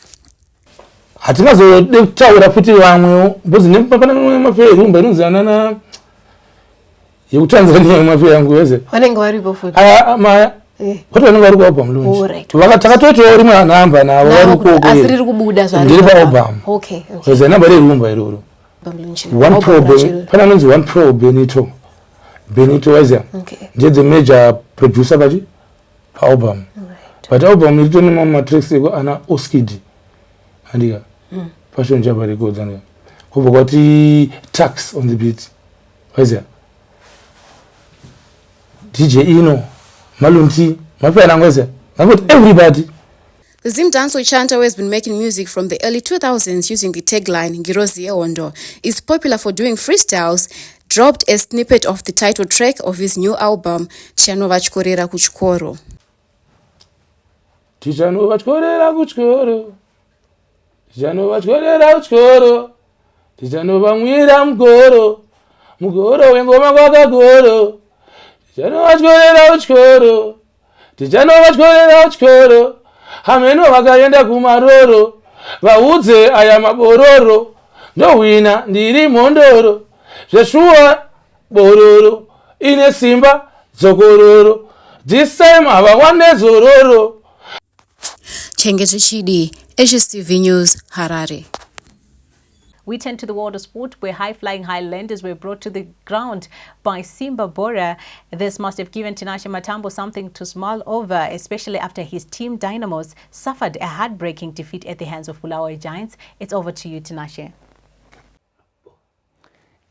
Hatinazodekutaura futi vamwe bhozi nepapana mafe rumba inozanana yekutanzania mafe yangu weze vanenge varipo futi kuti vanenge vari kualbum launch takatoitawo rimwe namba navo vari kuoko asi riri kubuda ndiri paalbum weze namba rerumba iroro one pro pana anonzi one pro benito weze ndiye the major producer pachi paalbum but album iri tone matracks eko ana oskidi andika Passion Java records and who got tax on the beat. Where's that? DJ Ino, Malunti, my friend, I got everybody. The Zimdanso chanter, who has been making music from the early 2000s using the tagline Ngirozi Ewondo, is popular for doing freestyles dropped a snippet of the title track of his new album, Tichanova Chikorera Kuchikoro. Tichanova Chikorera Kuchikoro, Tichanova Chikorera Kuchikoro, Tichanova Mwira Mgoro, Mgoro Wengoma Kwakagoro, Tichanova Chikorera Kuchikoro, Tichanova Chikorera Kuchikoro, Hameno Vakayenda Kumaroro, Vaudze aya mabororo, Ndohwina ndiri mondoro, Zveshuwa bororo, ine simba zokororo, this time havawane zororo. Chengezo Chidi, HSTV News, Harare. We turn to the world of sport, where high-flying Highlanders were brought to the ground by Simba Bora. This must have given Tinashe Matambo something to smile over, especially after his team Dynamos suffered a heartbreaking defeat at the hands of Bulawayo Giants. It's over to you, Tinashe.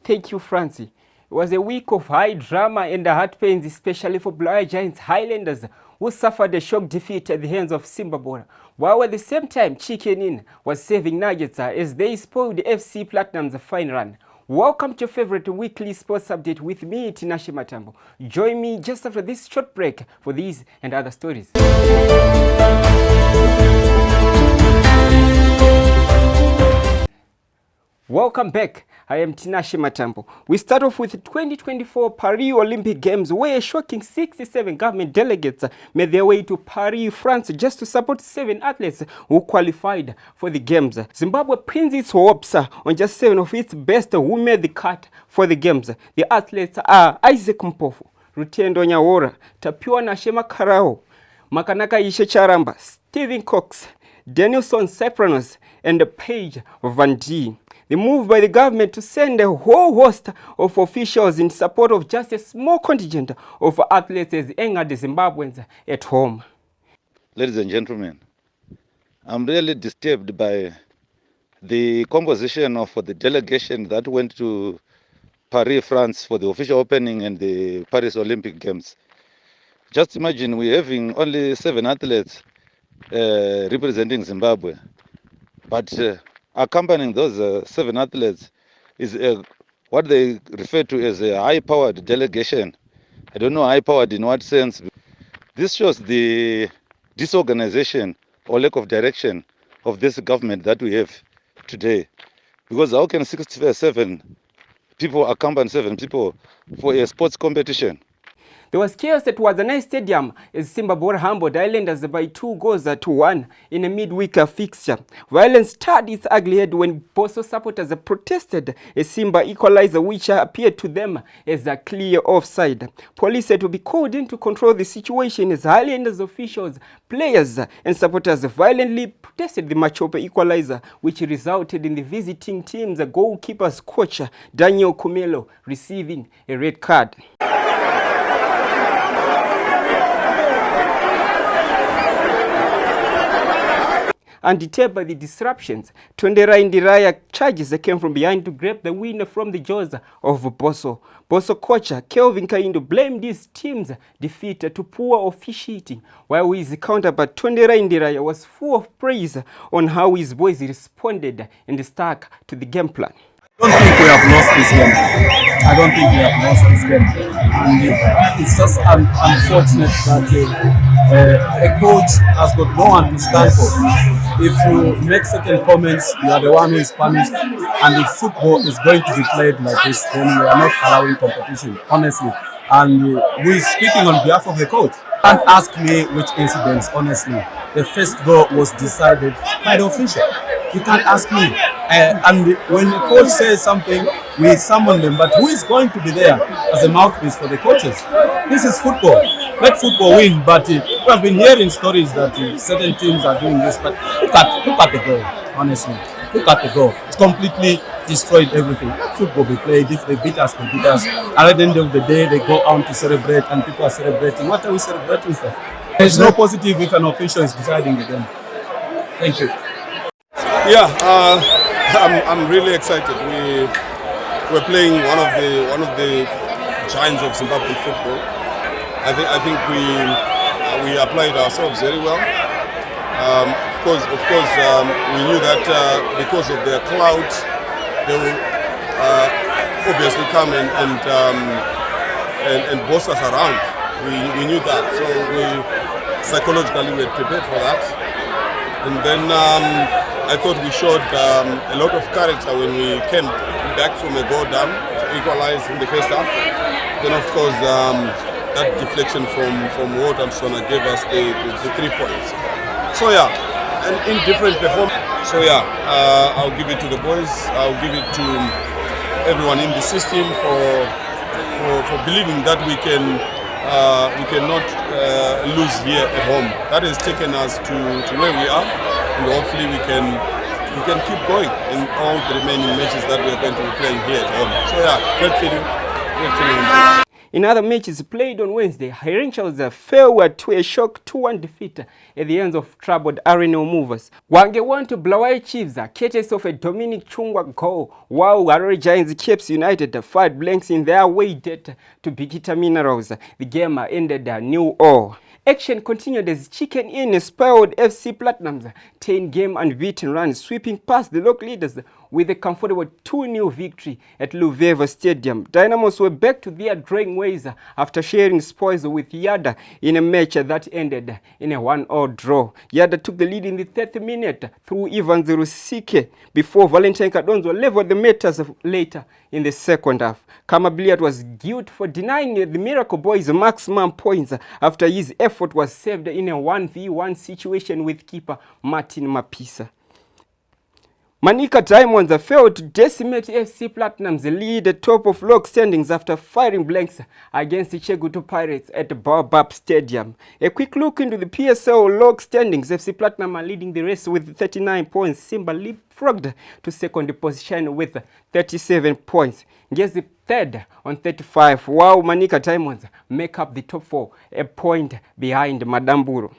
Thank you, Francie. It was a week of high drama and heart pains, especially for Bulawayo Giants Highlanders, who suffered a shock defeat at the hands of Simba Bora, while at the same time Chicken Inn was saving nuggets as they spoiled FC Platinum's fine run. Welcome to your favorite weekly sports update with me, Tinashe Matambo. Join me just after this short break for these and other stories. Welcome back. I am Tinashe Matambo. We start off with the 2024 Paris Olympic Games, where a shocking 67 government delegates made their way to Paris, France, just to support 7 athletes who qualified for the Games. Zimbabwe pins its hopes on just 7 of its best who made the cut for the Games. The athletes are Isaac Mpofu, Rutendo Nyawora, Tapiwa Nashema Karao, Makanaka Ishe Charamba, Stephen Cox, Danielson Cypranos, and Paige Van Dee. The move by the government to send a whole host of officials in support of just a small contingent of athletes has angered the Zimbabweans at home. Ladies and gentlemen, I'm really disturbed by the composition of the delegation that went to Paris, France for the official opening and the Paris Olympic Games. Just imagine we're having only 7 athletes representing Zimbabwe, but accompanying those 7 athletes is what they refer to as a high-powered delegation. I don't know high-powered in what sense. This shows the disorganization or lack of direction of this government that we have today. Because how can 67 people accompany 7 people for a sports competition? There was chaos at Wazanai Stadium as Simba Bora humbled Highlanders by 2-1 in a midweek fixture. Violence started its ugly head when Boso supporters protested a Simba equalizer which appeared to them as a clear offside. Police had to be called in to control the situation as Highlanders officials, players and supporters violently protested the Machope equalizer, which resulted in the visiting team's goalkeeper's coach Daniel Kumelo receiving a red card. Undeterred by the disruptions, Tondera Indiraya charges came from behind to grab the winner from the jaws of Boso. Boso coach Kelvin Kaindo blamed his team's defeat to poor officiating, while his counterpart Tondera Indiraya was full of praise on how his boys responded and stuck to the game plan. I don't think we have lost this game. I don't think we have lost this game. And it's just unfortunate that a coach has got no one to stand for. If you make certain comments, you are the one who is punished. And if football is going to be played like this, then we are not allowing competition, honestly. And we're speaking on behalf of the coach. Can't ask me which incidents, honestly. The first goal was decided by the official. You can't ask me. And when the coach says something, we summon them. But who is going to be there as a mouthpiece for the coaches? This is football. Let football win. But we have been hearing stories that certain teams are doing this. But look at the goal, honestly. Look at the goal. It's completely destroyed everything. Let football be played. If they beat us, they beat us. And at the end of the day, they go out to celebrate and people are celebrating. What are we celebrating for? There's no positive if an official is deciding the game. Thank you. Yeah, I'm really excited. We're playing one of the giants of Zimbabwean football. I think we applied ourselves very well. Of course, we knew that because of their clout, they will obviously come and boss us around. We knew that, so we psychologically were prepared for that. And then I thought we showed a lot of character when we came back from a goal down to equalize in the first half. Then of course that deflection from Walthamson gave us the 3 points. So yeah, an indifferent performance. So yeah, I'll give it to the boys. I'll give it to everyone in the system for believing that we cannot lose here at home. That has taken us to where we are, and hopefully we can keep going in all the remaining matches that we are going to be playing here at home. So yeah, great feeling. In other matches played on Wednesday, Highlanders fell to a shock 2-1 defeat at the hands of troubled Arenal movers. Wange won to Blawayo Chiefs, courtesy of a Dominic Chungwa goal, while Harare Giants Cape United fired blanks in their way debt to Bikita Minerals. The game ended 0-0. Action continued as Chicken Inn spelled FC Platinum's 10-game unbeaten run, sweeping past the local leaders with a comfortable 2-0 victory at Luveva Stadium. Dynamos were back to their drawing ways after sharing spoils with Yada in a match that ended in a 1-0 draw. Yada took the lead in the 30th minute through Ivan Zerusike before Valentine Kadonzo leveled the matters later in the second half. Kamabiliat was guilty for denying the Miracle Boys maximum points after his effort was saved in a 1v1 situation with keeper Martin Mapisa. Manica Diamonds failed to decimate FC Platinum's lead at top of log standings after firing blanks against the Chegutu Pirates at the Baobab Stadium. A quick look into the PSL log standings. FC Platinum are leading the race with 39 points. Simba leapfrogged to second position with 37 points. Ngezi third on 35, while Manica Diamonds make up the top 4, a point behind Madamburu.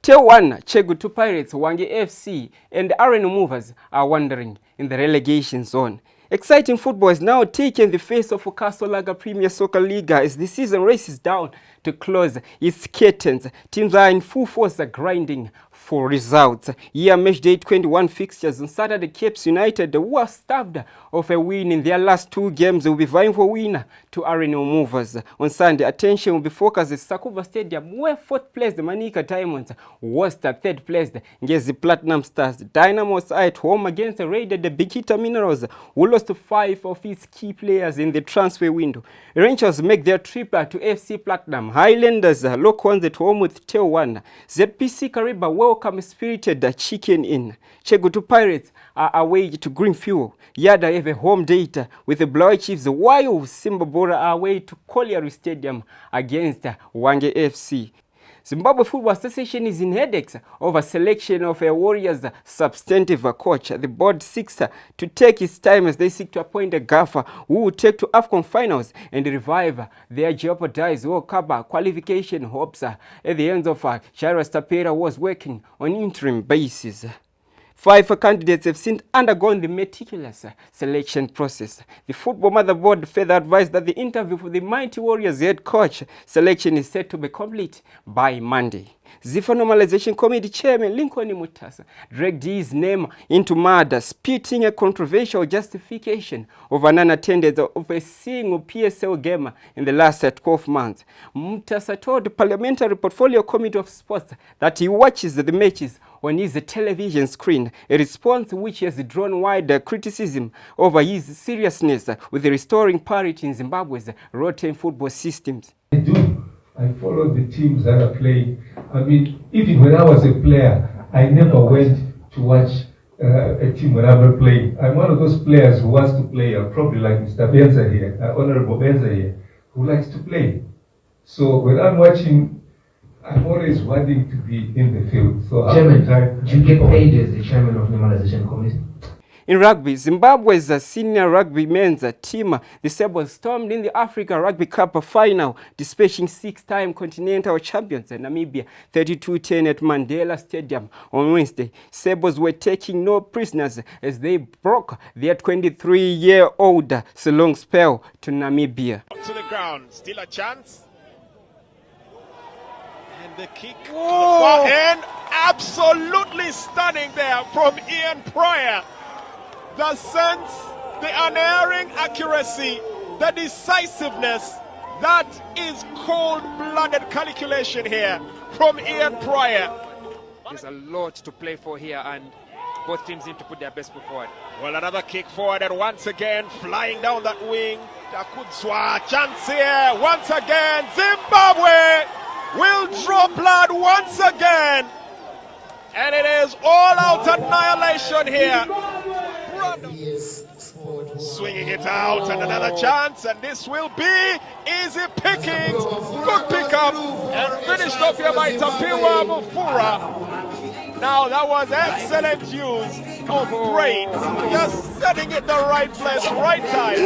Tier 1, Chegutu Pirates, Wange FC, and Arenal Movers are wandering in the relegation zone. Exciting football is now taking the face of Castle Lager Premier Soccer League as the season races down to close its curtains. Teams are in full force grinding for results. Here, match day 21 fixtures on Saturday, Cape United, who are starved of a win in their last 2 games, will be vying for winner to Arenal Movers. On Sunday, attention will be focused at Sakuva Stadium, where 4th placed Manica Diamonds was the 3rd placed Ngezi Platinum Stars. Dynamos are at home against the raided Bikita Minerals, who lost 5 of its key players in the transfer window. Rangers make their trip to FC Platinum. Highlanders lock ones at home with Tier 1. ZPC Kariba welcome spirited Chicken Inn. Chegutu Pirates are away to Greenfield. Yada have a home date with the Blawayo Chiefs, while Simba Bora are away to Colliery Stadium against Wange FC. Zimbabwe Football Association is in headaches over selection of a Warriors substantive coach. The board seeks to take its time as they seek to appoint a gaffer who will take to AFCON finals and revive their jeopardized World Cup qualification hopes at the end of Jairus Tapera was working on interim basis. 5 candidates have since undergone the meticulous selection process. The Football Motherboard further advised that the interview for the Mighty Warriors head coach selection is set to be complete by Monday. Zifa Normalization Committee Chairman Lincoln Mutasa dragged his name into murder, spitting a controversial justification of an unattendance of a single PSL game in the last 12 months. Mutasa told the Parliamentary Portfolio Committee of Sports that he watches the matches on his television screen, a response which has drawn wide criticism over his seriousness with restoring parity in Zimbabwe's rotten football systems. I follow the teams that are playing. I mean, even when I was a player, I never went to watch a team when I was playing. I'm one of those players who wants to play, probably like Mr. Benza here, Honorable Benza here, who likes to play. So when I'm watching, I'm always wanting to be in the field. So Chairman, do you get paid as the chairman of the Normalization Committee? In rugby, Zimbabwe's senior rugby men's team, the Sabres, stormed in the Africa Rugby Cup final, dispatching 6-time continental champions Namibia 32-10 at Mandela Stadium on Wednesday. Sabres were taking no prisoners as they broke their 23-year-old long spell to Namibia. To the ground, still a chance. And the kick to the far end, absolutely stunning there from Ian Pryor. The sense, the unerring accuracy, the decisiveness. That is cold-blooded calculation here from Ian Pryor. There's a lot to play for here, and both teams need to put their best foot forward. Well, another kick forward, and once again, flying down that wing. Takutswa, chance here, once again, Zimbabwe will draw blood once again. And it is all-out annihilation here. Swinging it out, and another chance, and this will be easy pickings. Good pickup, and finished off here by Tapiwa Mufura. Now that was excellent use of brain. Just setting it the right place, right time.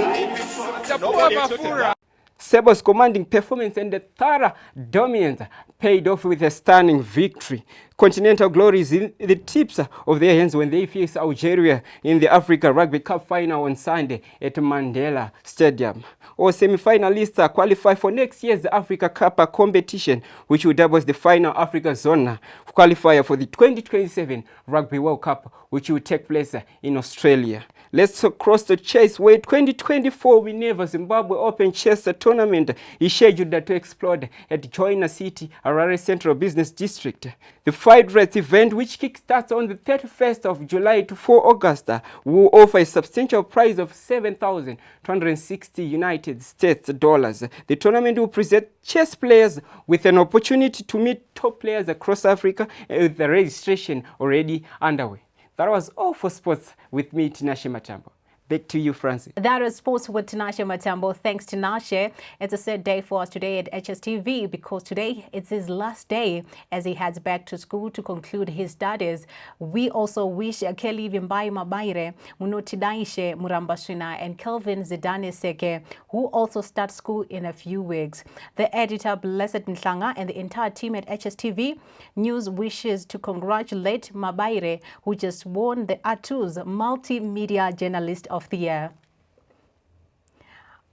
Tapiwa Mufura. Sebo's commanding performance and the thorough dominance paid off with a stunning victory. Continental glory is in the tips of their hands when they face Algeria in the Africa Rugby Cup final on Sunday at Mandela Stadium. All semi-finalists qualify for next year's Africa Cup competition, which will double as the final Africa Zone qualifier for the 2027 Rugby World Cup, which will take place in Australia. Let's cross the chase where 2024 Minerva Zimbabwe Open Chess Tournament is scheduled to explode at Joina City, Harare Central Business District. The Fight Race event, which kickstarts on the 31st of July to 4 August, will offer a substantial prize of $7,260 United States dollars. The tournament will present chess players with an opportunity to meet top players across Africa, with the registration already underway. That was all for sports with me, Tinashe Matambo. Back to you, Francie. That was sports with Tinashe Matambo. Thanks, Tinashe. It's a sad day for us today at HSTV because today it's his last day as he heads back to school to conclude his studies. We also wish Kelly Vimbai Mabaire, Munotidaishe Murambashina, and Kelvin Zidane Seke, who also start school in a few weeks. The editor, Blessed Mhlanga, and the entire team at HSTV News wishes to congratulate Mabaire, who just won the ATU's Multimedia Journalist of the Year.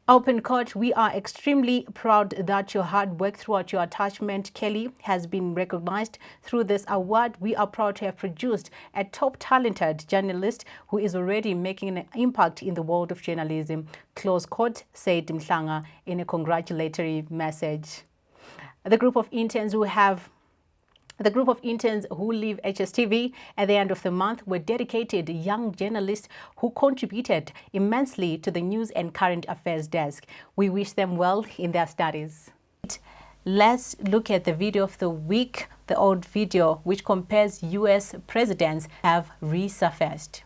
Open Court, we are extremely proud that your hard work throughout your attachment, Kelly, has been recognized through this award. We are proud to have produced a top talented journalist who is already making an impact in the world of journalism. Close quote, said Mhlanga in a congratulatory message. The group of interns who leave HSTV at the end of the month were dedicated young journalists who contributed immensely to the news and current affairs desk. We wish them well in their studies. Let's look at the video of the week, the old video which compares U.S. presidents have resurfaced.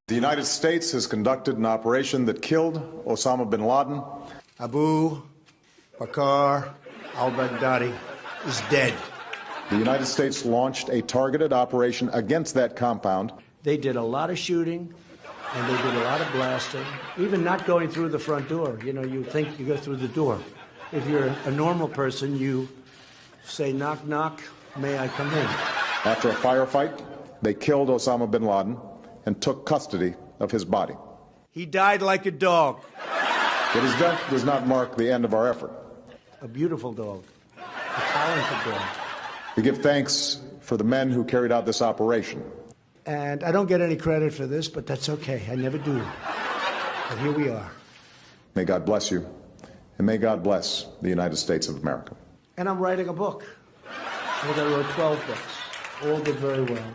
The United States has conducted an operation that killed Osama bin Laden. Abu Bakr al-Baghdadi is dead. The United States launched a targeted operation against that compound. They did a lot of shooting, and they did a lot of blasting, even not going through the front door. You know, you think you go through the door. If you're a normal person, you say, knock, knock, may I come in? After a firefight, they killed Osama bin Laden and took custody of his body. He died like a dog. But his death does not mark the end of our effort. A beautiful dog, a talented dog. We give thanks for the men who carried out this operation. And I don't get any credit for this, but that's okay. I never do. But here we are. May God bless you, and may God bless the United States of America. And I'm writing a book. I think I wrote 12 books. All did very well.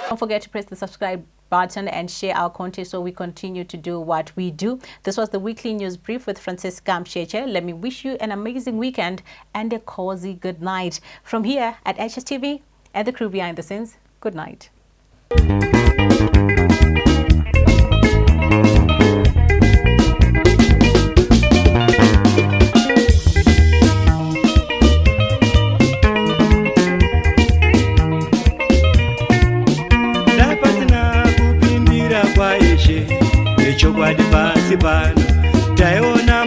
Don't forget to press the subscribe button and share our content so we continue to do what we do. This was the weekly news brief with Francisca Msheche. Let me wish you an amazing weekend and a cozy good night. From here at HSTV and the crew behind the scenes, good night. Chokwadi pasi pano taiona